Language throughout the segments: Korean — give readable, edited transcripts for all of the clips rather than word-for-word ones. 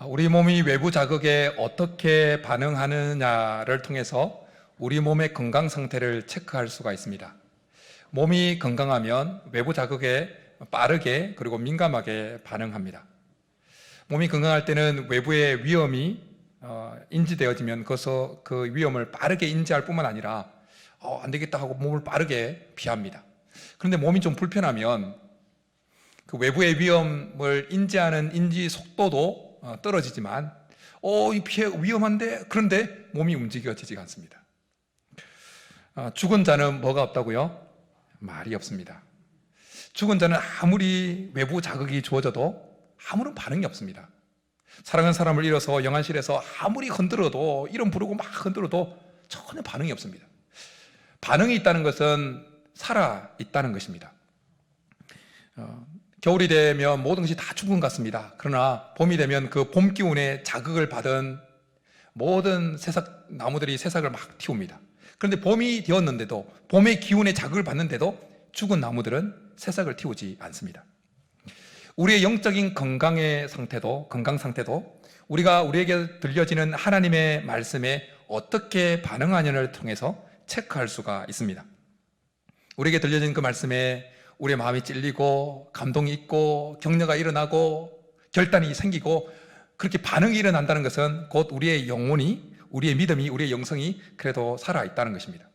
우리 몸이 외부 자극에 어떻게 반응하느냐를 통해서 우리 몸의 건강 상태를 체크할 수가 있습니다. 몸이 건강하면 외부 자극에 빠르게 그리고 민감하게 반응합니다. 몸이 건강할 때는 외부의 위험이 인지되어지면 그 위험을 빠르게 인지할 뿐만 아니라 안 되겠다 하고 몸을 빠르게 피합니다. 그런데 몸이 좀 불편하면 그 외부의 위험을 인지하는 인지 속도도 떨어지지만 이 피해 위험한데, 그런데 몸이 움직여지지가 않습니다. 죽은 자는 뭐가 없다고요? 말이 없습니다. 죽은 자는 아무리 외부 자극이 주어져도 아무런 반응이 없습니다. 사랑하는 사람을 잃어서 영안실에서 아무리 흔들어도, 이름 부르고 막 흔들어도 전혀 반응이 없습니다. 반응이 있다는 것은 살아 있다는 것입니다. 겨울이 되면 모든 것이 다 죽은 것 같습니다. 그러나 봄이 되면 그 봄 기운에 자극을 받은 모든 새싹 나무들이 새싹을 막 틔웁니다. 그런데 봄이 되었는데도, 봄의 기운에 자극을 받는데도 죽은 나무들은 새싹을 틔우지 않습니다. 우리의 영적인 건강 상태도 우리에게 들려지는 하나님의 말씀에 어떻게 반응하느냐를 통해서 체크할 수가 있습니다. 우리에게 들려진 그 말씀에 우리의 마음이 찔리고 감동이 있고 격려가 일어나고 결단이 생기고 그렇게 반응이 일어난다는 것은 곧 우리의 영혼이, 우리의 믿음이, 우리의 영성이 그래도 살아있다는 것입니다.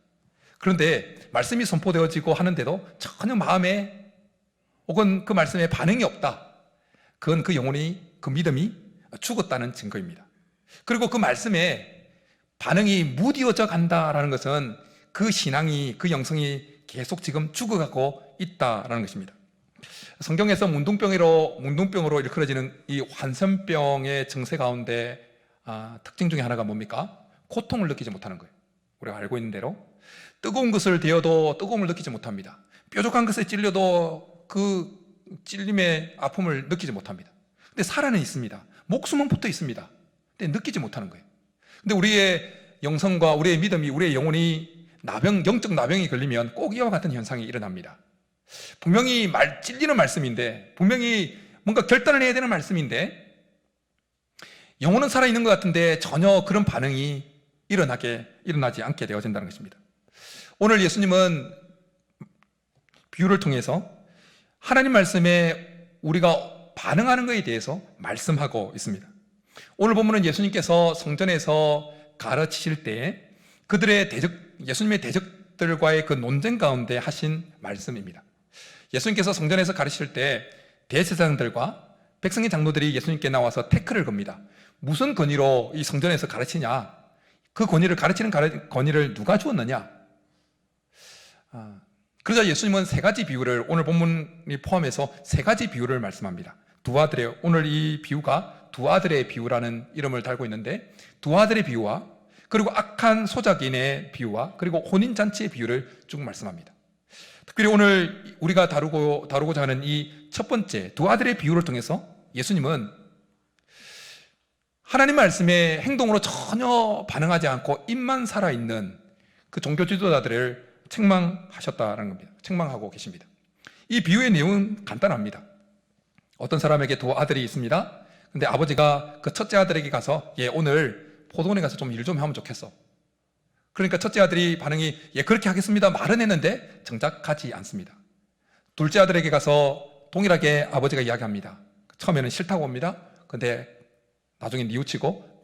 그런데 말씀이 선포되어지고 하는데도 전혀 마음에 혹은 그 말씀에 반응이 없다. 그건 그 영혼이, 그 믿음이 죽었다는 증거입니다. 그리고 그 말씀에 반응이 무디어져 간다라는 것은 그 신앙이, 그 영성이 계속 지금 죽어가고 있다라는 것입니다. 성경에서 문둥병으로 일컬어지는 이 환선병의 증세 가운데 특징 중에 하나가 뭡니까? 고통을 느끼지 못하는 거예요. 우리가 알고 있는 대로 뜨거운 것을 대어도 뜨거움을 느끼지 못합니다. 뾰족한 것에 찔려도 그 찔림의 아픔을 느끼지 못합니다. 근데 살아는 있습니다. 목숨은 붙어 있습니다. 근데 느끼지 못하는 거예요. 근데 우리의 영성과 우리의 믿음이, 우리의 영혼이 영적 나병이 걸리면 꼭 이와 같은 현상이 일어납니다. 분명히 찔리는 말씀인데, 분명히 뭔가 결단을 해야 되는 말씀인데 영혼은 살아있는 것 같은데 전혀 그런 반응이 일어나지 않게 되어진다는 것입니다. 오늘 예수님은 비유를 통해서 하나님 말씀에 우리가 반응하는 것에 대해서 말씀하고 있습니다. 오늘 본문은 예수님께서 성전에서 가르치실 때 예수님의 대적들과의 그 논쟁 가운데 하신 말씀입니다. 예수님께서 성전에서 가르치실 때 대제사장들과 백성의 장로들이 예수님께 나와서 태클을 겁니다. 무슨 권위로 이 성전에서 가르치냐? 그 권위를, 가르치는 권위를 누가 주었느냐? 그러자 예수님은 세 가지 비유를, 오늘 본문이 포함해서 세 가지 비유를 말씀합니다. 오늘 이 비유가 두 아들의 비유라는 이름을 달고 있는데, 두 아들의 비유와 그리고 악한 소작인의 비유와 그리고 혼인잔치의 비유를 쭉 말씀합니다. 특별히 오늘 우리가 다루고자 하는 이 첫 번째 두 아들의 비유를 통해서 예수님은 하나님 말씀의 행동으로 전혀 반응하지 않고 입만 살아있는 그 종교 지도자들을 책망하셨다는 겁니다. 책망하고 계십니다. 이 비유의 내용은 간단합니다. 어떤 사람에게 두 아들이 있습니다. 근데 아버지가 그 첫째 아들에게 가서 오늘 포도원에 가서 좀 일 좀 하면 좋겠어. 그러니까 첫째 아들이 반응이 그렇게 하겠습니다 말은 했는데 정작 가지 않습니다. 둘째 아들에게 가서 동일하게 아버지가 이야기합니다. 처음에는 싫다고 합니다. 근데 나중에 뉘우치고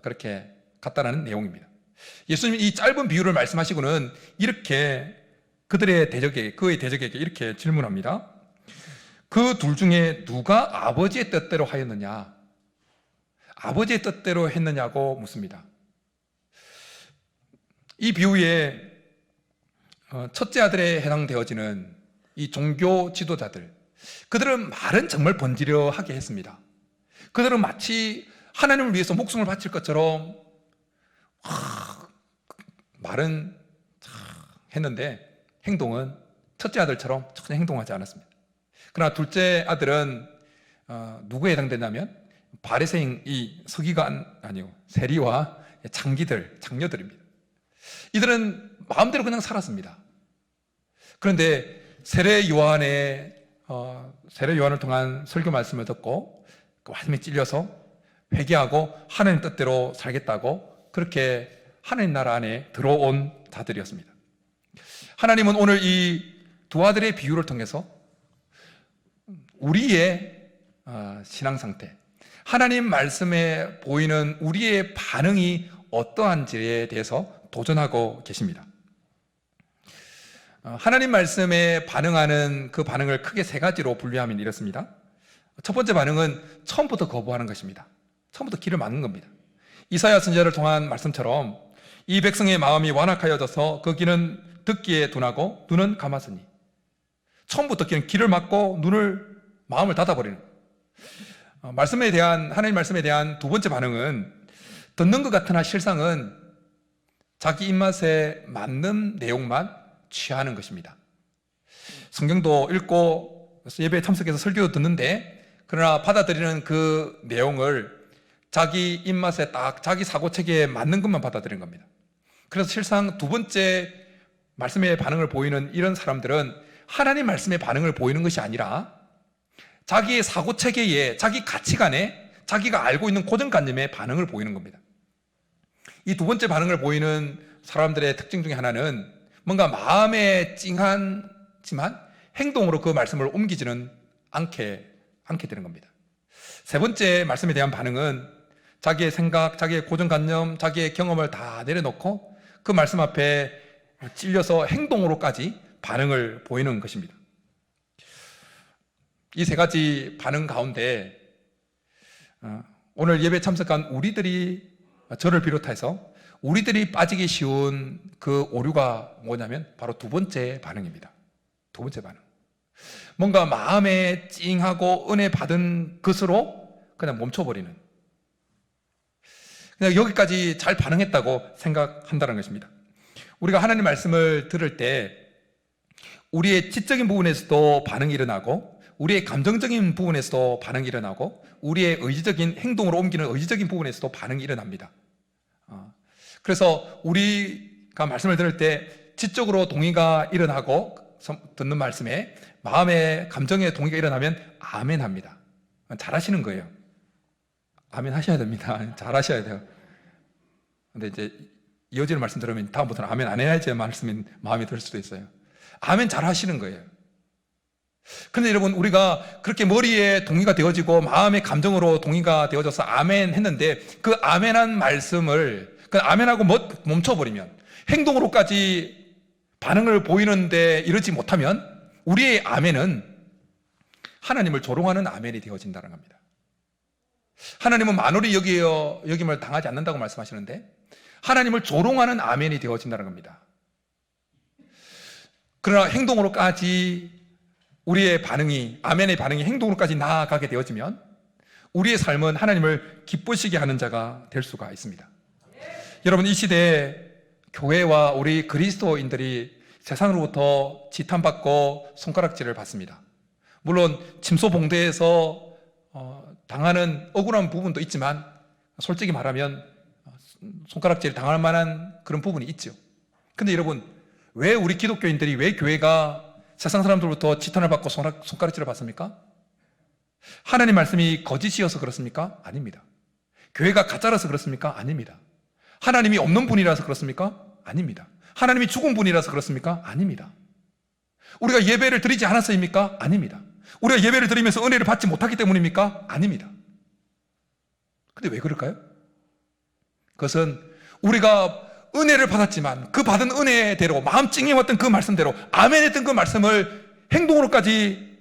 그렇게 갔다라는 내용입니다. 예수님이 이 짧은 비유를 말씀하시고는 이렇게 그의 대적에게 이렇게 질문합니다. 그 둘 중에 누가 아버지의 뜻대로 하였느냐? 아버지의 뜻대로 했느냐고 묻습니다. 이 비유에 첫째 아들에 해당되어지는 이 종교 지도자들, 그들은 말은 정말 번지르하게 했습니다. 그들은 마치 하나님을 위해서 목숨을 바칠 것처럼 말은 했는데 행동은 첫째 아들처럼 전혀 행동하지 않았습니다. 그러나 둘째 아들은 누구에 해당되냐면 바리새인, 세리와 장녀들입니다. 이들은 마음대로 그냥 살았습니다. 그런데 세례 요한을 통한 설교 말씀을 듣고 그 말씀에 찔려서 회개하고 하나님 뜻대로 살겠다고 그렇게 하나님 나라 안에 들어온 자들이었습니다. 하나님은 오늘 이 두 아들의 비유를 통해서 우리의 신앙 상태, 하나님 말씀에 보이는 우리의 반응이 어떠한지에 대해서 도전하고 계십니다. 하나님 말씀에 반응하는 그 반응을 크게 세 가지로 분류하면 이렇습니다. 첫 번째 반응은 처음부터 거부하는 것입니다. 처음부터 길을 막는 겁니다. 이사야 선지자를 통한 말씀처럼 이 백성의 마음이 완악하여져서 그 귀는 듣기에 둔하고 눈은 감았으니, 처음부터 길을 막고 마음을 닫아버리는 말씀에 대한, 하나님 말씀에 대한 두 번째 반응은 듣는 것 같으나 실상은 자기 입맛에 맞는 내용만 취하는 것입니다. 성경도 읽고 예배에 참석해서 설교도 듣는데, 그러나 받아들이는 그 내용을 자기 입맛에 딱 자기 사고체계에 맞는 것만 받아들이는 겁니다. 그래서 실상 두 번째 말씀의 반응을 보이는 이런 사람들은 하나님 말씀의 반응을 보이는 것이 아니라 자기의 사고체계에, 자기 가치관에, 자기가 알고 있는 고정관념에 반응을 보이는 겁니다. 이 두 번째 반응을 보이는 사람들의 특징 중에 하나는 뭔가 마음에 찡하지만 행동으로 그 말씀을 옮기지는 않게 되는 겁니다. 세 번째 말씀에 대한 반응은 자기의 생각, 자기의 고정관념, 자기의 경험을 다 내려놓고 그 말씀 앞에 찔려서 행동으로까지 반응을 보이는 것입니다. 이 세 가지 반응 가운데 오늘 예배 참석한 우리들이, 저를 비롯해서 우리들이 빠지기 쉬운 그 오류가 뭐냐면 바로 두 번째 반응입니다. 두 번째 반응. 뭔가 마음에 찡하고 은혜 받은 것으로 그냥 멈춰버리는, 그냥 여기까지 잘 반응했다고 생각한다는 것입니다. 우리가 하나님 말씀을 들을 때 우리의 지적인 부분에서도 반응이 일어나고, 우리의 감정적인 부분에서도 반응이 일어나고, 우리의 의지적인 행동으로 옮기는 의지적인 부분에서도 반응이 일어납니다. 그래서 우리가 말씀을 들을 때 지적으로 동의가 일어나고, 듣는 말씀에 마음의 감정의 동의가 일어나면 아멘 합니다. 잘하시는 거예요. 아멘 하셔야 됩니다. 잘하셔야 돼요. 근데 이제 이어지는 말씀 들으면 다음부터는 아멘 안 해야지 말씀인 마음이 들 수도 있어요. 아멘 잘 하시는 거예요. 그런데 여러분, 우리가 그렇게 머리에 동의가 되어지고 마음의 감정으로 동의가 되어져서 아멘 했는데, 그 아멘한 말씀을, 그 아멘하고 멈춰버리면, 행동으로까지 반응을 보이는데 이러지 못하면 우리의 아멘은 하나님을 조롱하는 아멘이 되어진다는 겁니다. 하나님은 만홀히 여김을 당하지 않는다고 말씀하시는데 하나님을 조롱하는 아멘이 되어진다는 겁니다. 그러나 행동으로까지 우리의 반응이, 아멘의 반응이 행동으로까지 나아가게 되어지면 우리의 삶은 하나님을 기쁘시게 하는 자가 될 수가 있습니다. 여러분, 이 시대에 교회와 우리 그리스도인들이 세상으로부터 지탄받고 손가락질을 받습니다. 물론 침소봉대에서 당하는 억울한 부분도 있지만, 솔직히 말하면 손가락질 당할 만한 그런 부분이 있죠. 근데 여러분, 왜 우리 기독교인들이, 왜 교회가 세상 사람들부터 지탄을 받고 손가락질을 받습니까? 하나님 말씀이 거짓이어서 그렇습니까? 아닙니다. 교회가 가짜라서 그렇습니까? 아닙니다. 하나님이 없는 분이라서 그렇습니까? 아닙니다. 하나님이 죽은 분이라서 그렇습니까? 아닙니다. 우리가 예배를 드리지 않았어입니까? 아닙니다. 우리가 예배를 드리면서 은혜를 받지 못하기 때문입니까? 아닙니다. 근데 왜 그럴까요? 그것은 우리가 은혜를 받았지만 그 받은 은혜대로, 마음 찡해왔던 그 말씀대로, 아멘 했던 그 말씀을 행동으로까지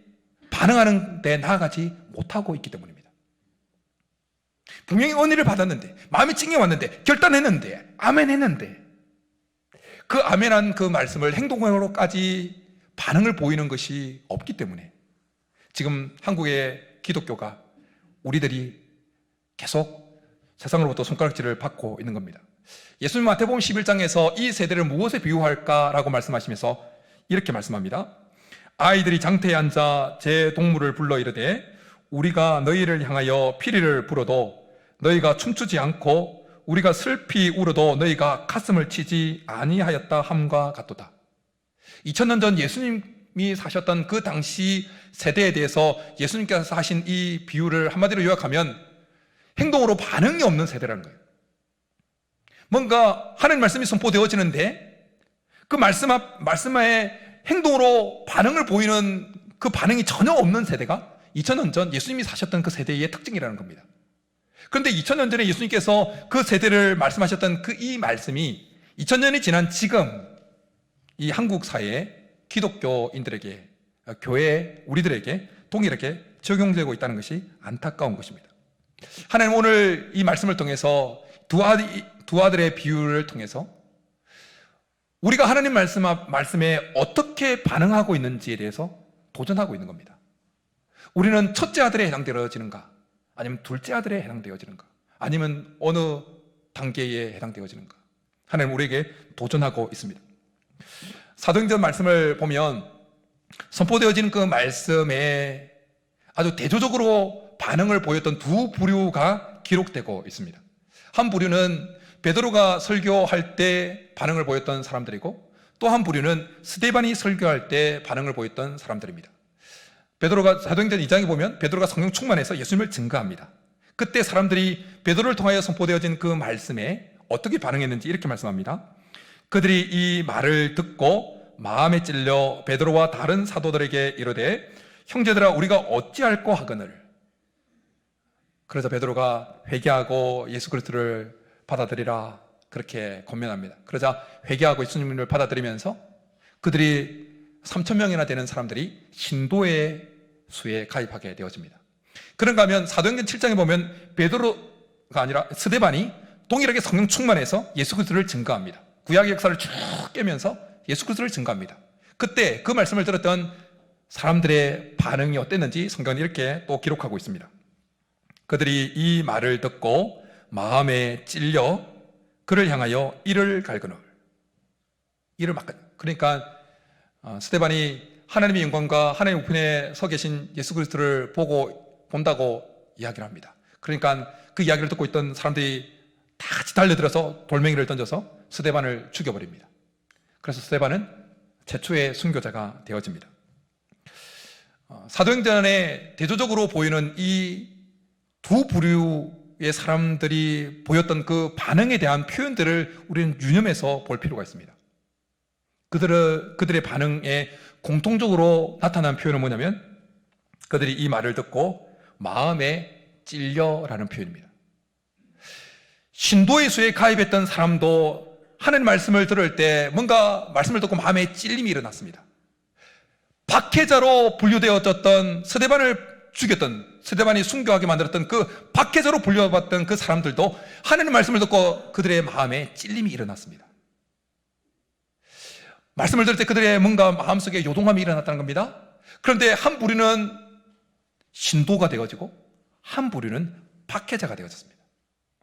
반응하는 데 나아가지 못하고 있기 때문입니다. 분명히 은혜를 받았는데, 마음이 찡해왔는데, 결단했는데, 아멘 했는데, 그 아멘한 그 말씀을 행동으로까지 반응을 보이는 것이 없기 때문에 지금 한국의 기독교가, 우리들이 계속 세상으로부터 손가락질을 받고 있는 겁니다. 예수님 마태복음 11장에서 이 세대를 무엇에 비유할까라고 말씀하시면서 이렇게 말씀합니다. 아이들이 장터에 앉아 제 동물을 불러 이르되 우리가 너희를 향하여 피리를 불어도 너희가 춤추지 않고 우리가 슬피 울어도 너희가 가슴을 치지 아니하였다 함과 같도다. 2000년 전 예수님이 사셨던 그 당시 세대에 대해서 예수님께서 하신 이 비유를 한마디로 요약하면, 행동으로 반응이 없는 세대라는 거예요. 뭔가 하나님 말씀이 선포되어지는데 그 말씀에 행동으로 반응을 보이는 그 반응이 전혀 없는 세대가 2000년 전 예수님이 사셨던 그 세대의 특징이라는 겁니다. 그런데 2000년 전에 예수님께서 그 세대를 말씀하셨던 그 이 말씀이 2000년이 지난 지금 이 한국 사회에 기독교인들에게, 교회 우리들에게 동일하게 적용되고 있다는 것이 안타까운 것입니다. 하나님 오늘 이 말씀을 통해서 두 아들의 비유를 통해서 우리가 하나님 말씀에 어떻게 반응하고 있는지에 대해서 도전하고 있는 겁니다. 우리는 첫째 아들에 해당되어지는가? 아니면 둘째 아들에 해당되어지는가? 아니면 어느 단계에 해당되어지는가? 하나님 우리에게 도전하고 있습니다. 사도행전 말씀을 보면 선포되어지는 그 말씀에 아주 대조적으로 반응을 보였던 두 부류가 기록되고 있습니다. 한 부류는 베드로가 설교할 때 반응을 보였던 사람들이고, 또 한 부류는 스데반이 설교할 때 반응을 보였던 사람들입니다. 베드로가 사도행전 2장에 보면 베드로가 성령 충만해서 예수님을 증거합니다. 그때 사람들이 베드로를 통하여 선포되어진 그 말씀에 어떻게 반응했는지 이렇게 말씀합니다. 그들이 이 말을 듣고 마음에 찔려 베드로와 다른 사도들에게 이르되 형제들아 우리가 어찌할꼬 하거늘. 그래서 베드로가 회개하고 예수 그리스도를 받아들이라 그렇게 권면합니다. 그러자 회개하고 예수님을 받아들이면서 그들이 3,000명이나 되는 사람들이 신도의 수에 가입하게 되어집니다. 그런가 하면 사도행전 7장에 보면 베드로가 아니라 스데반이 동일하게 성령 충만해서 예수 그리스도를 증거합니다. 구약의 역사를 쭉 깨면서 예수 그리스도를 증거합니다. 그때 그 말씀을 들었던 사람들의 반응이 어땠는지 성경은 이렇게 또 기록하고 있습니다. 그들이 이 말을 듣고 마음에 찔려 그를 향하여 이를 갈그늘. 이를 막, 그러니까 스데반이 하나님의 영광과 하나님의 우편에 서 계신 예수 그리스도를 본다고 이야기를 합니다. 그러니까 그 이야기를 듣고 있던 사람들이 다 같이 달려들어서 돌멩이를 던져서 스데반을 죽여버립니다. 그래서 스데반은 최초의 순교자가 되어집니다. 사도행전에 대조적으로 보이는 이 두 부류의 사람들이 보였던 그 반응에 대한 표현들을 우리는 유념해서 볼 필요가 있습니다. 그들의 반응에 공통적으로 나타난 표현은 뭐냐면 그들이 이 말을 듣고 마음에 찔려라는 표현입니다. 신도의 수에 가입했던 사람도 하나님 말씀을 들을 때 뭔가 말씀을 듣고 마음에 찔림이 일어났습니다. 박해자로 분류되어졌던 스데반이 순교하게 만들었던 그 박해자로 분류받던 그 사람들도 하나님 말씀을 듣고 그들의 마음에 찔림이 일어났습니다. 말씀을 들을 때 그들의 뭔가 마음속에 요동함이 일어났다는 겁니다. 그런데 한 부류는 신도가 되어지고 한 부류는 박해자가 되어졌습니다.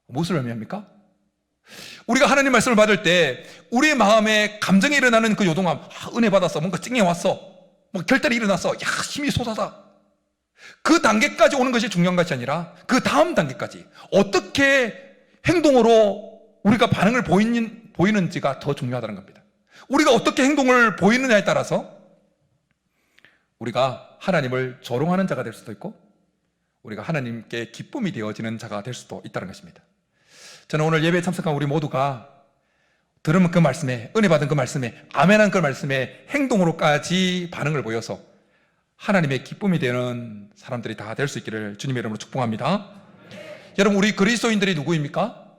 무엇을 의미합니까? 우리가 하나님 말씀을 받을 때 우리의 마음에 감정이 일어나는 그 요동함, 은혜 받았어, 뭔가 찡해 왔어, 뭐 결단이 일어났어, 힘이 솟아서 그 단계까지 오는 것이 중요한 것이 아니라 그 다음 단계까지 어떻게 행동으로 우리가 반응을 보이는지가 더 중요하다는 겁니다. 우리가 어떻게 행동을 보이느냐에 따라서 우리가 하나님을 조롱하는 자가 될 수도 있고 우리가 하나님께 기쁨이 되어지는 자가 될 수도 있다는 것입니다. 저는 오늘 예배에 참석한 우리 모두가 들은 그 말씀에, 은혜 받은 그 말씀에, 아멘한 그 말씀에 행동으로까지 반응을 보여서 하나님의 기쁨이 되는 사람들이 다 될 수 있기를 주님의 이름으로 축복합니다. 여러분, 우리 그리스도인들이 누구입니까?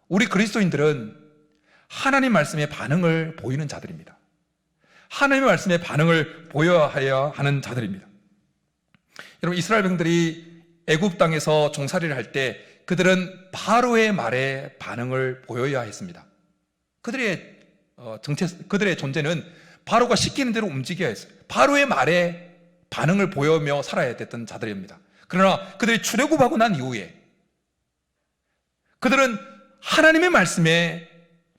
우리 그리스도인들은 하나님 말씀에 반응을 보이는 자들입니다. 하나님의 말씀에 반응을 보여야 하는 자들입니다. 여러분, 이스라엘 백성들이 애굽 땅에서 종살이를 할 때 그들은 바로의 말에 반응을 보여야 했습니다. 그들의 존재는 바로가 시키는 대로 움직여야 했어요. 바로의 말에 반응을 보여며 살아야 됐던 자들입니다. 그러나 그들이 출애굽하고 난 이후에 그들은 하나님의 말씀에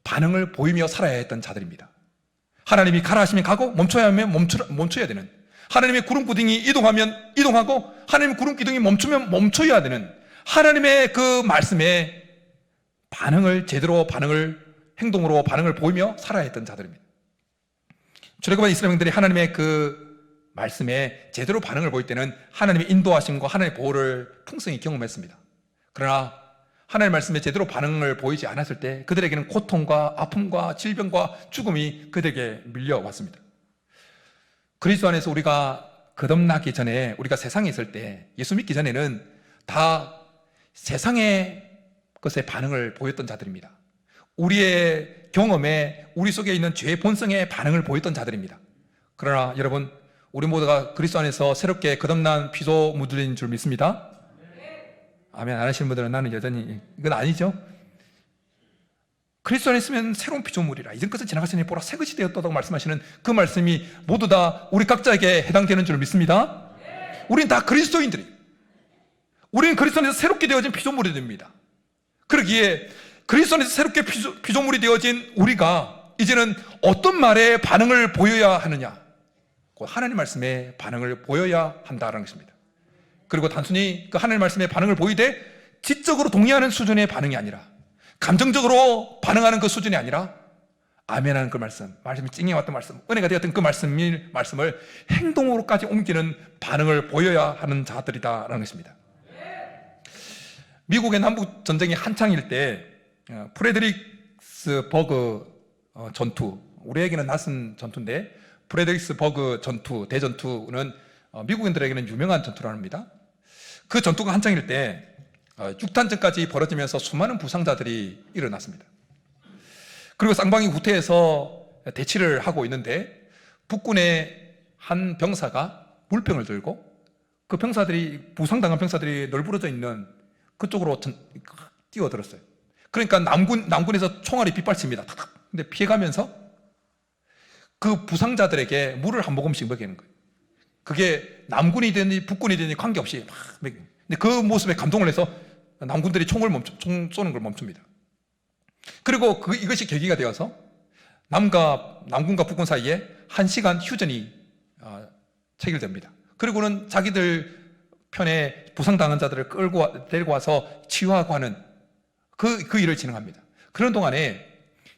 반응을 보이며 살아야 했던 자들입니다. 하나님이 가라 하시면 가고 멈춰야 하면 멈춰야 되는, 하나님의 구름 기둥이 이동하면 이동하고 하나님의 구름 기둥이 멈추면 멈춰야 되는 하나님의 그 말씀에 행동으로 반응을 보이며 살아야 했던 자들입니다. 출애굽한 이스라엘 백성들이 하나님의 그 말씀에 제대로 반응을 보일 때는 하나님의 인도하심과 하나님의 보호를 풍성히 경험했습니다. 그러나 하나님의 말씀에 제대로 반응을 보이지 않았을 때 그들에게는 고통과 아픔과 질병과 죽음이 그들에게 밀려왔습니다. 그리스도 안에서 우리가 거듭나기 전에, 우리가 세상에 있을 때, 예수 믿기 전에는 다 세상의 것에 반응을 보였던 자들입니다. 우리의 경험에, 우리 속에 있는 죄의 본성에 반응을 보였던 자들입니다. 그러나 여러분, 우리 모두가 그리스도 안에서 새롭게 거듭난 피조 물들인 줄 믿습니다. 아멘 안 하시는 분들은 나는 여전히, 이건 아니죠. 그리스도 안에 있으면 새로운 피조물이라, 이전 것은 지나갔으니 보라 새 것이 되었다고 말씀하시는 그 말씀이 모두 다 우리 각자에게 해당되는 줄 믿습니다. 우린 다 그리스도인들이에요. 우리는 그리스도 안에서 새롭게 되어진 피조물이 됩니다. 그러기에 그리스도 안에서 새롭게 피조물이 되어진 우리가 이제는 어떤 말에 반응을 보여야 하느냐, 곧 하나님 말씀에 반응을 보여야 한다는 것입니다. 그리고 단순히 그 하나님 말씀에 반응을 보이되 지적으로 동의하는 수준의 반응이 아니라, 감정적으로 반응하는 그 수준이 아니라, 아멘하는 그 말씀이 찡해왔던 말씀, 은혜가 되었던 그 말씀을 행동으로까지 옮기는 반응을 보여야 하는 자들이다라는 것입니다. 미국의 남북 전쟁이 한창일 때 프레드릭스버그 전투, 우리에게는 낯선 전투인데, 프레드릭스버그 전투, 대전투는 미국인들에게는 유명한 전투라는 겁니다. 그 전투가 한창일 때 6탄전까지 벌어지면서 수많은 부상자들이 일어났습니다. 그리고 쌍방이 후퇴해서 대치를 하고 있는데, 북군의 한 병사가 물병을 들고 그 병사들이, 부상당한 병사들이 널브러져 있는 그쪽으로 뛰어들었어요. 그러니까 남군에서 총알이 빗발칩니다. 근데 피해가면서 그 부상자들에게 물을 한 모금씩 먹이는 거예요. 그게 남군이 되니 북군이 되니 관계없이 막 먹이는. 근데 그 모습에 감동을 해서 남군들이 총 쏘는 걸 멈춥니다. 그리고 이것이 계기가 되어서 남군과 북군 사이에 1시간 휴전이 체결됩니다. 그리고는 자기들 편에 부상당한 자들을 데리고 와서 치유하고 하는 그 일을 진행합니다. 그런 동안에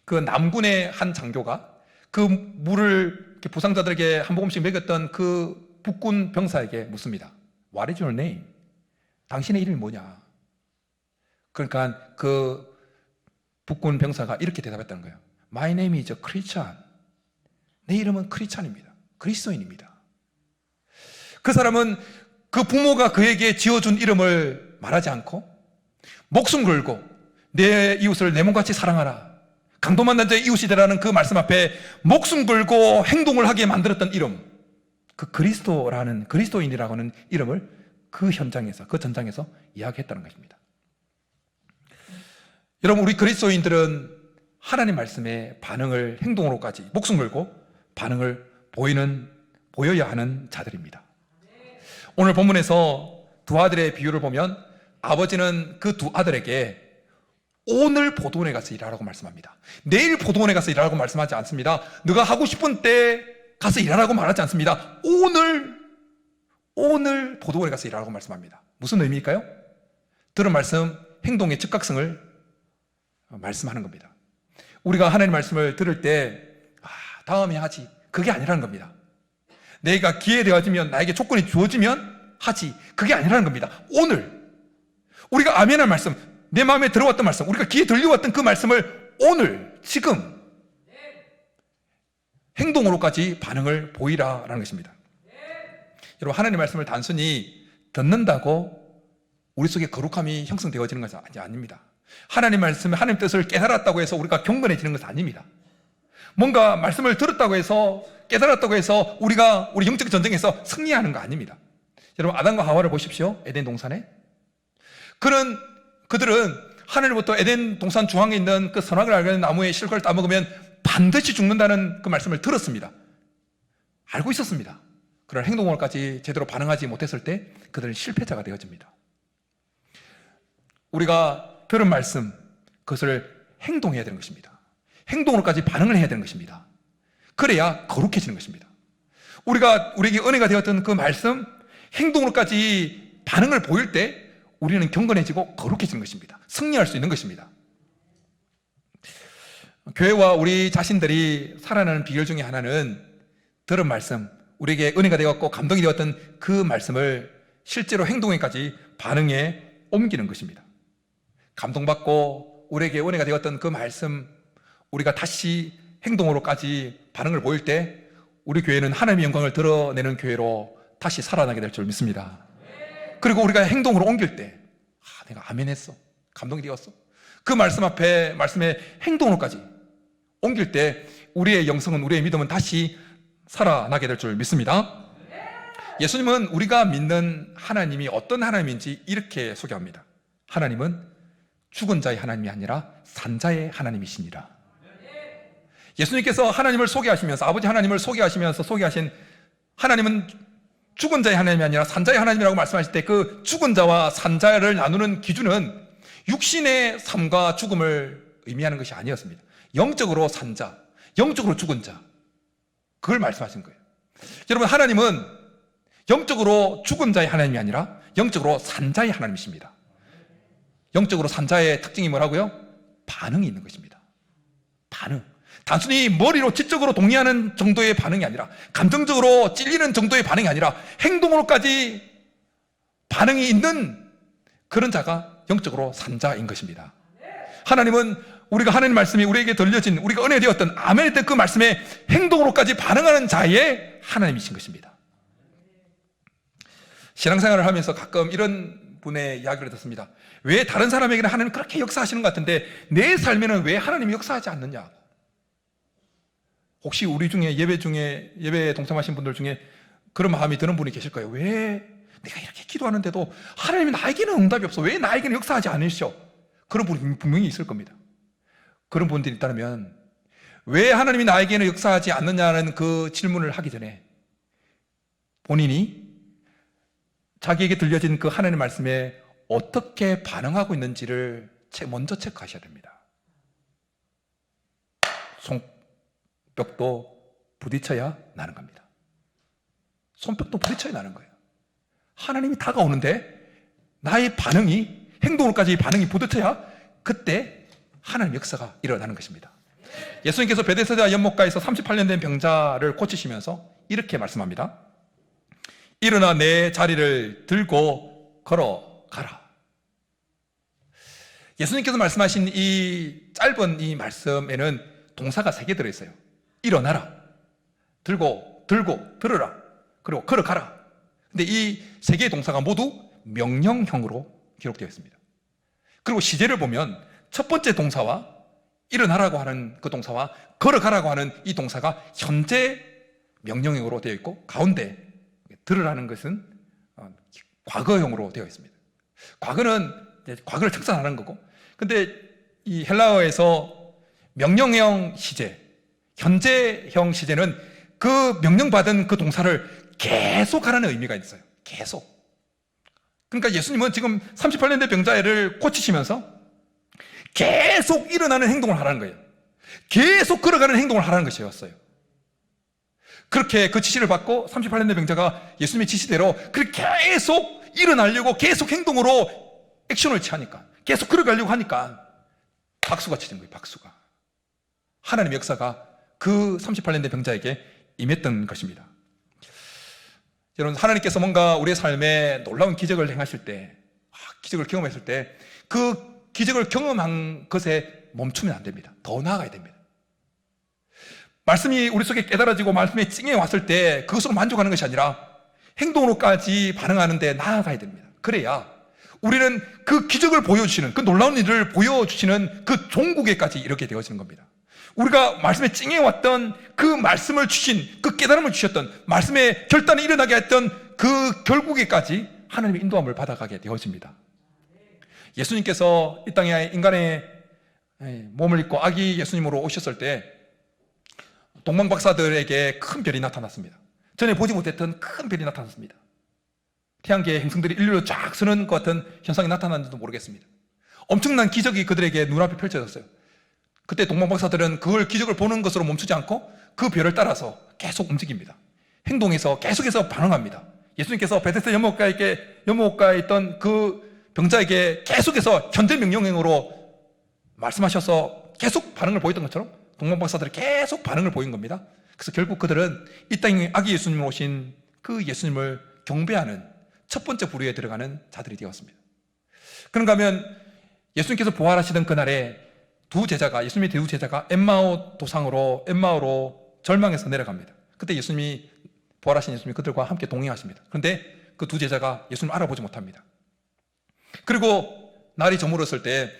그 남군의 한 장교가 그 물을 부상자들에게 한 모금씩 먹였던 그 북군 병사에게 묻습니다. What is your name? 당신의 이름이 뭐냐? 그러니까 그 북군 병사가 이렇게 대답했다는 거예요. My name is Christian. 내 이름은 크리스찬입니다. 그리스도인입니다. 그 사람은 그 부모가 그에게 지어준 이름을 말하지 않고 목숨 걸고 내 이웃을 내 몸같이 사랑하라, 강도 만난 자의 이웃이 되라는 그 말씀 앞에 목숨 걸고 행동을 하게 만들었던 이름, 그 그리스도라는, 그리스도인이라고 하는 이름을 그 현장에서, 그 전장에서 이야기했다는 것입니다. 여러분, 우리 그리스도인들은 하나님 말씀에 반응을, 행동으로까지 목숨 걸고 반응을 보여야 하는 자들입니다. 오늘 본문에서 두 아들의 비유를 보면 아버지는 그 두 아들에게 오늘 포도원에 가서 일하라고 말씀합니다. 내일 포도원에 가서 일하라고 말씀하지 않습니다. 너가 하고 싶은 때 가서 일하라고 말하지 않습니다. 오늘 포도원에 가서 일하라고 말씀합니다. 무슨 의미일까요? 들은 말씀, 행동의 즉각성을 말씀하는 겁니다. 우리가 하나님 말씀을 들을 때 다음에 하지, 그게 아니라는 겁니다. 내가 기회 되어지면, 나에게 조건이 주어지면 하지, 그게 아니라는 겁니다. 오늘 우리가 아멘할 말씀, 내 마음에 들어왔던 말씀, 우리가 귀에 들려왔던 그 말씀을 오늘, 지금 행동으로까지 반응을 보이라라는 것입니다. 여러분, 하나님의 말씀을 단순히 듣는다고 우리 속에 거룩함이 형성되어지는 것은 아닙니다. 하나님 말씀에 하나님 뜻을 깨달았다고 해서 우리가 경건해지는 것은 아닙니다. 뭔가 말씀을 들었다고 해서, 깨달았다고 해서 우리가 우리 영적 전쟁에서 승리하는 거 아닙니다. 여러분, 아담과 하와를 보십시오. 에덴 동산에 그들은 하늘부터 에덴 동산 중앙에 있는 그 선악을 알게 하는 나무의 실과를 따먹으면 반드시 죽는다는 그 말씀을 들었습니다. 알고 있었습니다. 그런 행동으로까지 제대로 반응하지 못했을 때 그들은 실패자가 되어집니다. 우리가 들은 말씀, 그것을 행동해야 되는 것입니다. 행동으로까지 반응을 해야 되는 것입니다. 그래야 거룩해지는 것입니다. 우리에게 은혜가 되었던 그 말씀, 행동으로까지 반응을 보일 때 우리는 경건해지고 거룩해지는 것입니다. 승리할 수 있는 것입니다. 교회와 우리 자신들이 살아나는 비결 중에 하나는 들은 말씀, 우리에게 은혜가 되었고 감동이 되었던 그 말씀을 실제로 행동에까지 반응해 옮기는 것입니다. 감동받고 우리에게 은혜가 되었던 그 말씀, 우리가 다시 행동으로까지 반응을 보일 때 우리 교회는 하나님의 영광을 드러내는 교회로 다시 살아나게 될 줄 믿습니다. 그리고 우리가 행동으로 옮길 때 내가 아멘 했어, 감동이 되었어, 그 말씀 앞에, 말씀의 행동으로까지 옮길 때 우리의 영성은, 우리의 믿음은 다시 살아나게 될 줄 믿습니다. 예수님은 우리가 믿는 하나님이 어떤 하나님인지 이렇게 소개합니다. 하나님은 죽은 자의 하나님이 아니라 산 자의 하나님이시니라. 예수님께서 하나님을 소개하시면서, 아버지 하나님을 소개하시면서 소개하신 하나님은 죽은 자의 하나님이 아니라 산 자의 하나님이라고 말씀하실 때 그 죽은 자와 산 자를 나누는 기준은 육신의 삶과 죽음을 의미하는 것이 아니었습니다. 영적으로 산 자, 영적으로 죽은 자, 그걸 말씀하신 거예요. 여러분, 하나님은 영적으로 죽은 자의 하나님이 아니라 영적으로 산 자의 하나님이십니다. 영적으로 산 자의 특징이 뭐라고요? 반응이 있는 것입니다. 반응. 단순히 머리로 지적으로 동의하는 정도의 반응이 아니라, 감정적으로 찔리는 정도의 반응이 아니라 행동으로까지 반응이 있는 그런 자가 영적으로 산 자인 것입니다. 하나님은 우리가 하나님 말씀이 우리에게 들려진, 우리가 은혜 되었던, 아멘 했던 그 말씀에 행동으로까지 반응하는 자의 하나님이신 것입니다. 신앙생활을 하면서 가끔 이런 분의 이야기를 듣습니다. 왜 다른 사람에게는 하나님 그렇게 역사하시는 것 같은데 내 삶에는 왜 하나님이 역사하지 않느냐? 혹시 우리 중에 예배에 동참하신 분들 중에 그런 마음이 드는 분이 계실 거예요. 왜 내가 이렇게 기도하는데도 하나님이 나에게는 응답이 없어? 왜 나에게는 역사하지 않으시오? 그런 분이 분명히 있을 겁니다. 그런 분들이 있다면 왜 하나님이 나에게는 역사하지 않느냐는 그 질문을 하기 전에 본인이 자기에게 들려진 그 하나님의 말씀에 어떻게 반응하고 있는지를 먼저 체크하셔야 됩니다. 손뼉도 부딪혀야 나는 겁니다. 손뼉도 부딪혀야 나는 거예요. 하나님이 다가오는데 나의 반응이, 행동으로까지 반응이 부딪혀야 그때 하나님 역사가 일어나는 것입니다. 예수님께서 베데스다 연못가에서 38년 된 병자를 고치시면서 이렇게 말씀합니다. 일어나 내 자리를 들고 걸어가라. 예수님께서 말씀하신 이 짧은 이 말씀에는 동사가 3개 들어있어요. 일어나라, 들고, 들으라, 그리고 걸어가라. 근데 이 3개의 동사가 모두 명령형으로 기록되어 있습니다. 그리고 시제를 보면 첫 번째 동사와 일어나라고 하는 그 동사와 걸어가라고 하는 이 동사가 현재 명령형으로 되어 있고, 가운데 들으라는 것은 과거형으로 되어 있습니다. 과거는 과거를 청산하는 거고, 근데 이 헬라어에서 명령형 시제, 현재형 시제는 그 명령받은 그 동사를 계속 하라는 의미가 있어요. 계속. 그러니까 예수님은 지금 38년 된 병자를 고치시면서 계속 일어나는 행동을 하라는 거예요. 계속 걸어가는 행동을 하라는 것이었어요. 그렇게 그 지시를 받고 38년 된 병자가 예수님의 지시대로 그렇게 계속 일어나려고 계속 행동으로 액션을 취하니까, 계속 걸어가려고 하니까 박수가 치는 거예요. 박수가. 하나님의 역사가 그 38년 된 병자에게 임했던 것입니다. 여러분, 하나님께서 뭔가 우리의 삶에 놀라운 기적을 행하실 때, 기적을 경험했을 때 그 기적을 경험한 것에 멈추면 안 됩니다. 더 나아가야 됩니다. 말씀이 우리 속에 깨달아지고 말씀에 찡해 왔을 때 그것으로 만족하는 것이 아니라 행동으로까지 반응하는 데 나아가야 됩니다. 그래야 우리는 그 기적을 보여주시는, 그 놀라운 일을 보여주시는 그 종국에까지 이렇게 되어지는 겁니다. 우리가 말씀에 찡해 왔던 그 말씀을 주신, 그 깨달음을 주셨던, 말씀의 결단이 일어나게 했던 그 결국에까지 하나님의 인도함을 받아가게 되어집니다. 예수님께서 이 땅에 인간의 몸을 입고 아기 예수님으로 오셨을 때 동방박사들에게 큰 별이 나타났습니다. 전에 보지 못했던 큰 별이 나타났습니다. 태양계의 행성들이 일렬로 쫙 서는 것 같은 현상이 나타났는지도 모르겠습니다. 엄청난 기적이 그들에게 눈앞에 펼쳐졌어요. 그때 동방박사들은 그걸 기적을 보는 것으로 멈추지 않고 그 별을 따라서 계속 움직입니다. 행동에서 계속해서 반응합니다. 예수님께서 베데스다 연못가에 있던 그 병자에게 계속해서 현재 명령형으로 말씀하셔서 계속 반응을 보였던 것처럼 동방박사들이 계속 반응을 보인 겁니다. 그래서 결국 그들은 이 땅에 아기 예수님을 오신 그 예수님을 경배하는 첫 번째 부류에 들어가는 자들이 되었습니다. 그런가 하면 예수님께서 부활하시던 그날에 예수님의 두 제자가 엠마오로 절망해서 내려갑니다. 그때 부활하신 예수님이 그들과 함께 동행하십니다. 그런데 그 두 제자가 예수님을 알아보지 못합니다. 그리고 날이 저물었을 때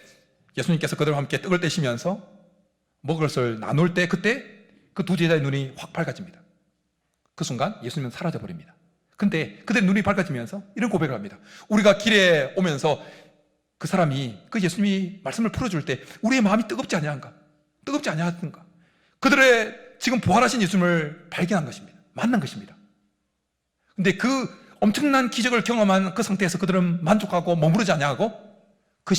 예수님께서 그들과 함께 떡을 떼시면서 먹을 것을 나눌 때 그때 그 두 제자의 눈이 확 밝아집니다. 그 순간 예수님은 사라져 버립니다. 근데 그들 눈이 밝아지면서 이런 고백을 합니다. 우리가 길에 오면서 그 사람이 그 예수님이 말씀을 풀어줄 때 우리의 마음이 뜨겁지 아니한가? 뜨겁지 아니하던가? 그들의 지금 부활하신 예수님을 발견한 것입니다. 만난 것입니다. 근데 그 엄청난 기적을 경험한 그 상태에서 그들은 만족하고 머무르지 아니하고 그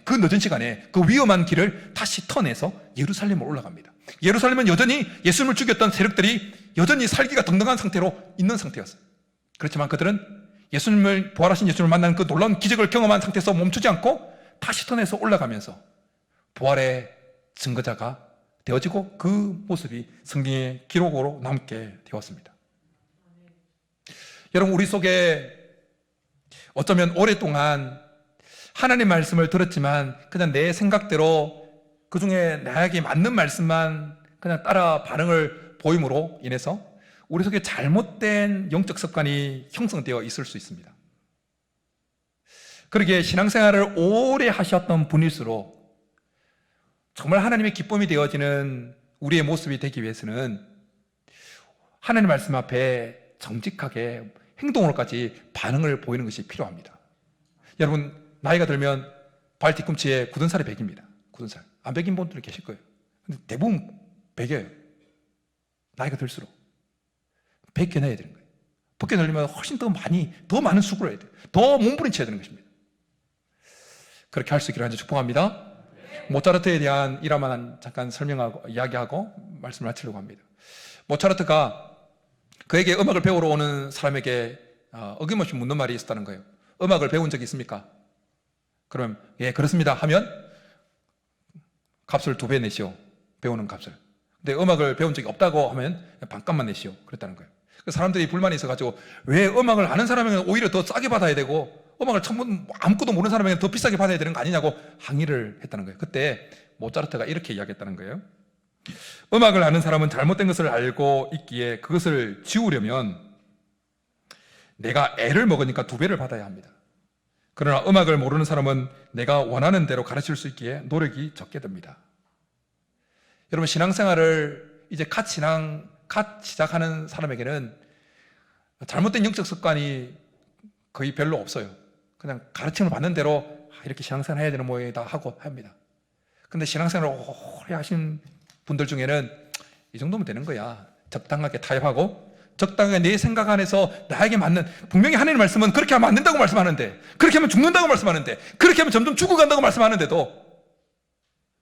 늦은 시간에 그 위험한 길을 다시 터내서 예루살렘으로 올라갑니다. 예루살렘은 여전히 예수님을 죽였던 세력들이 여전히 살기가 등등한 상태로 있는 상태였어요. 그렇지만 그들은 부활하신 예수님을 만난 그 놀라운 기적을 경험한 상태에서 멈추지 않고 다시 터내서 올라가면서 부활의 증거자가 되어지고 그 모습이 성경의 기록으로 남게 되었습니다. 여러분, 우리 속에 어쩌면 오랫동안 하나님 말씀을 들었지만 그냥 내 생각대로 그 중에 나에게 맞는 말씀만 그냥 따라 반응을 보임으로 인해서 우리 속에 잘못된 영적 습관이 형성되어 있을 수 있습니다. 그러기에 신앙생활을 오래 하셨던 분일수록 정말 하나님의 기쁨이 되어지는 우리의 모습이 되기 위해서는 하나님 말씀 앞에 정직하게 행동으로까지 반응을 보이는 것이 필요합니다. 여러분, 나이가 들면 발 뒤꿈치에 굳은 살이 배깁니다. 굳은 살. 안 배긴 분들이 계실 거예요. 근데 대부분 배겨요. 나이가 들수록. 벗겨내야 되는 거예요. 벗겨내려면 훨씬 더 많은 수고를 해야 돼요. 더 몸부림쳐야 되는 것입니다. 그렇게 할 수 있기를 간절히 축복합니다. 모차르트에 대한 일화만 잠깐 이야기하고 말씀을 마치려고 합니다. 모차르트가 그에게 음악을 배우러 오는 사람에게 어김없이 묻는 말이 있었다는 거예요. 음악을 배운 적이 있습니까? 그럼 예, 그렇습니다 하면 값을 2배 내시오. 배우는 값을. 근데 음악을 배운 적이 없다고 하면 반값만 내시오. 그랬다는 거예요. 사람들이 불만이 있어가지고 왜 음악을 아는 사람에게는 오히려 더 싸게 받아야 되고 음악을 아무것도 모르는 사람에게는 더 비싸게 받아야 되는 거 아니냐고 항의를 했다는 거예요. 그때 모차르트가 이렇게 이야기했다는 거예요. 음악을 아는 사람은 잘못된 것을 알고 있기에 그것을 지우려면 내가 애를 먹으니까 2배를 받아야 합니다. 그러나 음악을 모르는 사람은 내가 원하는 대로 가르칠 수 있기에 노력이 적게 듭니다. 여러분, 신앙생활을 이제 갓 시작하는 사람에게는 잘못된 영적 습관이 거의 별로 없어요. 그냥 가르침을 받는 대로 이렇게 신앙생활 해야 되는 모양이다 하고 합니다. 근데 신앙생활을 오래 하신 분들 중에는 이 정도면 되는 거야. 적당하게 타협하고 적당하게 내 생각 안에서 나에게 맞는, 분명히 하나님의 말씀은 그렇게 하면 안 된다고 말씀하는데, 그렇게 하면 죽는다고 말씀하는데, 그렇게 하면 점점 죽어간다고 말씀하는데도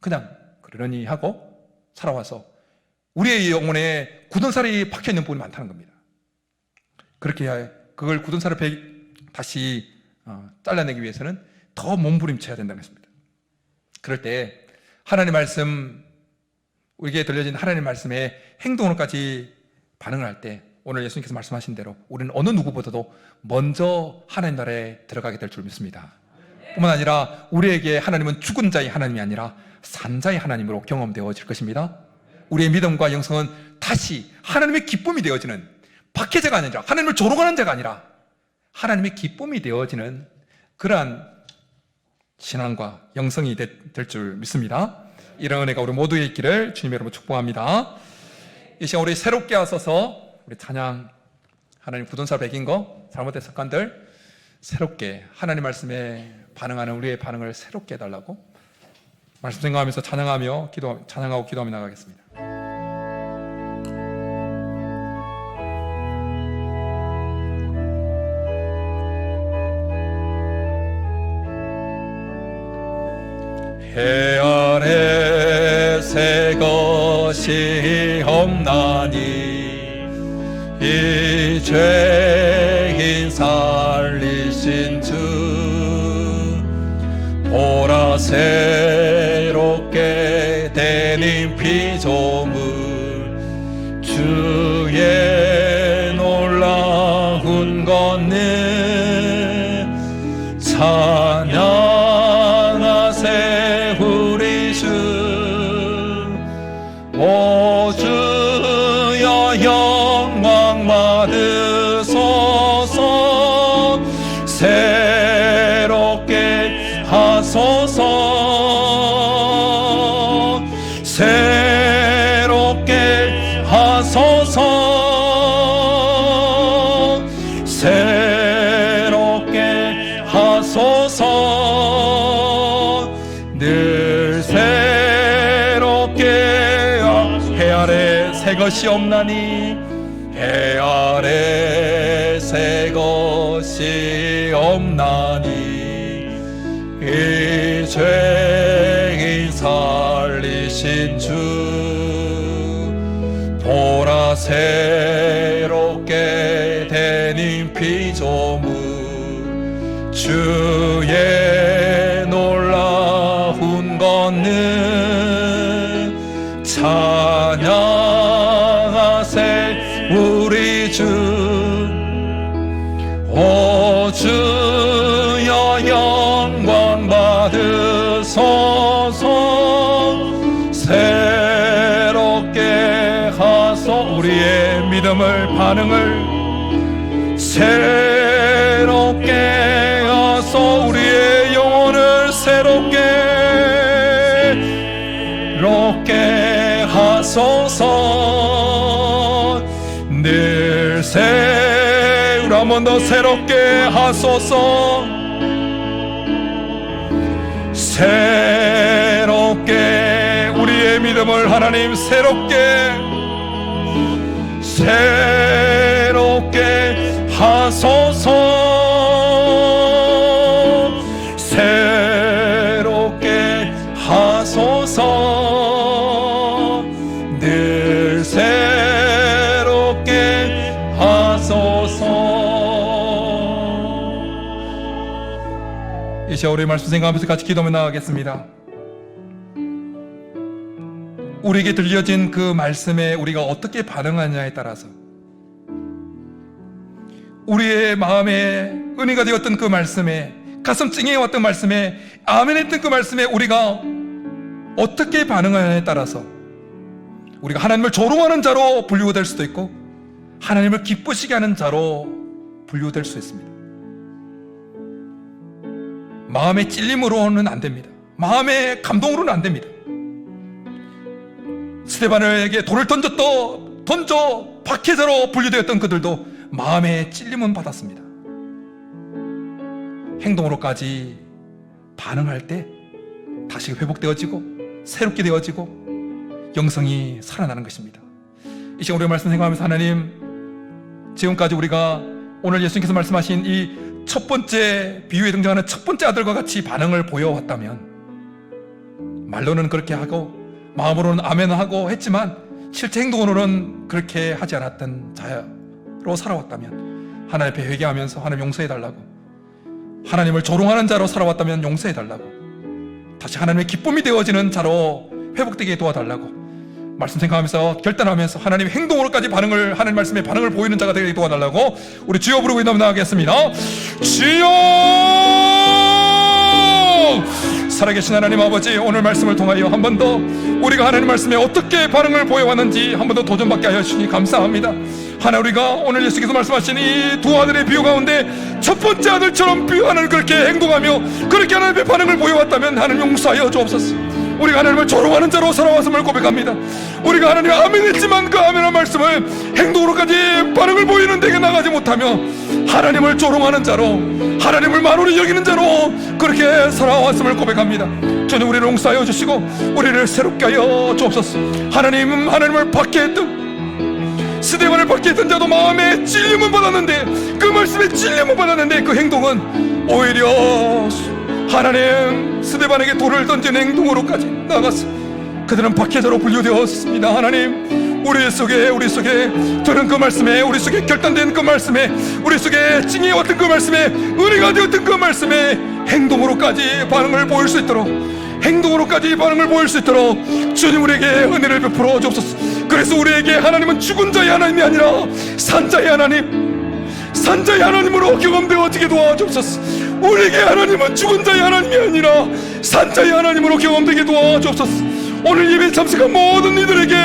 그냥 그러려니 하고 살아와서 우리의 영혼에 굳은 살이 박혀있는 부분이 많다는 겁니다. 그렇게 그걸 굳은 살을 다시 잘라내기 위해서는 더 몸부림쳐야 된다는 것입니다. 그럴 때 하나님의 말씀, 우리에게 들려진 하나님의 말씀에 행동으로까지 반응을 할 때 오늘 예수님께서 말씀하신 대로 우리는 어느 누구보다도 먼저 하나님 나라에 들어가게 될 줄 믿습니다. 뿐만 아니라 우리에게 하나님은 죽은 자의 하나님이 아니라 산 자의 하나님으로 경험되어질 것입니다. 우리의 믿음과 영성은 다시 하나님의 기쁨이 되어지는, 박해자가 아니라 하나님을 조롱하는 자가 아니라 하나님의 기쁨이 되어지는 그러한 신앙과 영성이 될 줄 믿습니다. 이런 은혜가 우리 모두에 있기를 주님 여러분 축복합니다. 이 시간 우리 새롭게 하셔서 우리 찬양, 하나님 굳은 살 배긴 거, 잘못된 습관들 새롭게 하나님 말씀에 반응하는 우리의 반응을 새롭게 해달라고 말씀 생각하면서 찬양하고 기도하며 나가겠습니다. 해 아래 새 것이 없나니 이 죄인 살리신 주 보라 새롭게 되는 피조물 주의 놀라운 권능 찬양하세 하소서. 새롭게 하소서. 새롭게 하소서. 늘 새롭게. 해 아래 새 것이 없나니, 해 아래 새 것이 없나니, 이 죄인 살리신 주 보라 새롭게 되는 피조물, 주의 놀라운 권능 찬양하세 우리 주. 오 주여 영광 받으소서. 새롭게 하소. 우리의 믿음을 반응을 새롭게 하소. 우리의 영혼을 새롭게 하소서. 늘 우리 한 번 더 새롭게 하소서. 새롭게 우리의 믿음을 하나님 새롭게 하소서. 새롭게 하소서. 늘 새롭게 하소서. 이 시간 우리의 말씀 생각하면서 같이 기도하며 나가겠습니다. 우리에게 들려진 그 말씀에 우리가 어떻게 반응하느냐에 따라서, 우리의 마음에 은혜가 되었던 그 말씀에, 가슴 찡해 왔던 말씀에, 아멘했던 그 말씀에 우리가 어떻게 반응하느냐에 따라서 우리가 하나님을 조롱하는 자로 분류될 수도 있고, 하나님을 기쁘시게 하는 자로 분류될 수 있습니다. 마음의 찔림으로는 안 됩니다. 마음의 감동으로는 안 됩니다. 스데반에게 돌을 던져 박해자로 분류되었던 그들도 마음의 찔림은 받았습니다. 행동으로까지 반응할 때 다시 회복되어지고 새롭게 되어지고 영성이 살아나는 것입니다. 이 시간 우리의 말씀 생각하면서 하나님, 지금까지 우리가 오늘 예수님께서 말씀하신 이 첫 번째 비유에 등장하는 첫 번째 아들과 같이 반응을 보여왔다면, 말로는 그렇게 하고 마음으로는 아멘하고 했지만 실제 행동으로는 그렇게 하지 않았던 자로 살아왔다면, 하나님 앞에 회개하면서 하나님 용서해달라고, 하나님을 조롱하는 자로 살아왔다면 용서해달라고, 다시 하나님의 기쁨이 되어지는 자로 회복되게 도와달라고 말씀 생각하면서 결단하면서 하나님의 행동으로까지 하나님 말씀에 반응을 보이는 자가 되게 도와달라고 우리 주여 부르고 나가겠습니다. 주여! 살아계신 하나님 아버지, 오늘 말씀을 통하여 한 번 더 우리가 하나님 말씀에 어떻게 반응을 보여왔는지 한 번 더 도전받게 하여 주시니 감사합니다. 하나, 우리가 오늘 예수께서 말씀하신 이 두 아들의 비유 가운데 첫 번째 아들처럼 하나님 그렇게 행동하며 그렇게 하나님의 반응을 보여왔다면 하나님 용서하여 주옵소서. 우리가 하나님을 조롱하는 자로 살아왔음을 고백합니다. 우리가 하나님 아멘했지만 그 아멘한 말씀을 행동으로까지 반응을 보이는 데게 나가지 못하며 하나님을 조롱하는 자로, 하나님을 만홀히 여기는 자로 그렇게 살아왔음을 고백합니다. 주님, 우리를 용서하여 주시고 우리를 새롭게 하여 주옵소서. 하나님을 박해했던, 스데반을 박해했던 자도 마음에 찔림을 받았는데, 그 말씀에 찔림을 받았는데 그 행동은 오히려 하나님 스데반에게 돌을 던지는 행동으로까지 나갔어. 그들은 박해자로 분류되었습니다. 하나님, 우리 속에 들은 그 말씀에, 우리 속에 결단된 그 말씀에, 우리 속에 찡해왔던 그 말씀에, 은혜가 되었던 그 말씀에 행동으로까지 반응을 보일 수 있도록, 주님 우리에게 은혜를 베풀어 주옵소서. 그래서 우리에게 하나님은 죽은 자의 하나님이 아니라 산자의 하나님으로 경험되어지게 도와주옵소서. 우리에게 하나님은 죽은 자의 하나님이 아니라 산자의 하나님으로 경험되게 도와주옵소서. 오늘 예배에 참석한 모든 이들에게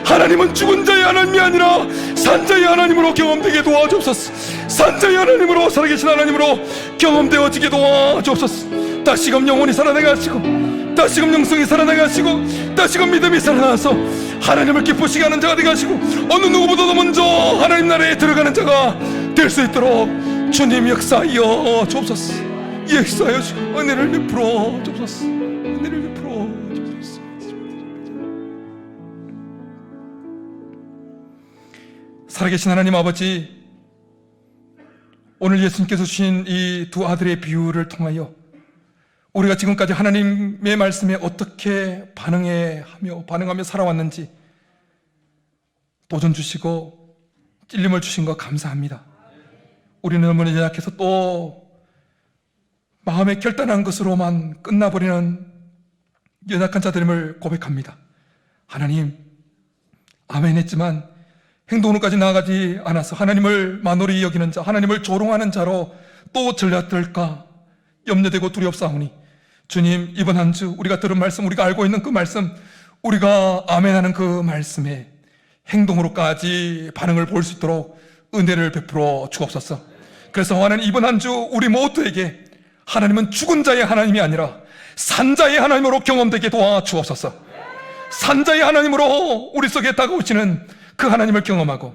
하나님은 죽은 자의 하나님이 아니라 산자의 하나님으로 경험되게 도와주옵소서. 산자의 하나님으로, 살아계신 하나님으로 경험되어지게 도와주옵소서. 다시금 영혼이 살아나게 하시고, 다시금 영성이 살아나게 하시고, 다시금 믿음이 살아나서 하나님을 기쁘시게 하는 자가 되게 하시고, 어느 누구보다도 먼저 하나님 나라에 들어가는 자가 될 수 있도록 주님 역사하여 주옵소서. 역사하여 주시고 은혜를 베풀어 주옵소서. 은혜를 베풀어 주옵소서. 살아계신 하나님 아버지, 오늘 예수님께서 주신 이 두 아들의 비유를 통하여 우리가 지금까지 하나님의 말씀에 어떻게 반응하며 살아왔는지 도전 주시고 찔림을 주신 것 감사합니다. 우리는 너무나 연약해서 또 마음의 결단한 것으로만 끝나버리는 연약한 자들임을 고백합니다. 하나님, 아멘 했지만 행동으로까지 나아가지 않아서 하나님을 만홀히 여기는 자, 하나님을 조롱하는 자로 또 전락될까 염려되고 두렵사오니, 주님, 이번 한 주 우리가 들은 말씀, 우리가 알고 있는 그 말씀, 우리가 아멘하는 그 말씀에 행동으로까지 반응을 볼 수 있도록 은혜를 베풀어 주옵소서. 그래서 하나님, 이번 한 주 우리 모두에게 하나님은 죽은 자의 하나님이 아니라 산자의 하나님으로 경험되게 도와주옵소서. 산자의 하나님으로 우리 속에 다가오시는 그 하나님을 경험하고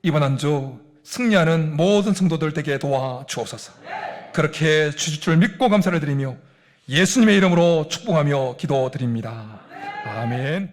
이번 한 주 승리하는 모든 성도들 되게 도와주옵소서. 그렇게 주실 줄 믿고 감사를 드리며 예수님의 이름으로 축복하며 기도드립니다. 아멘.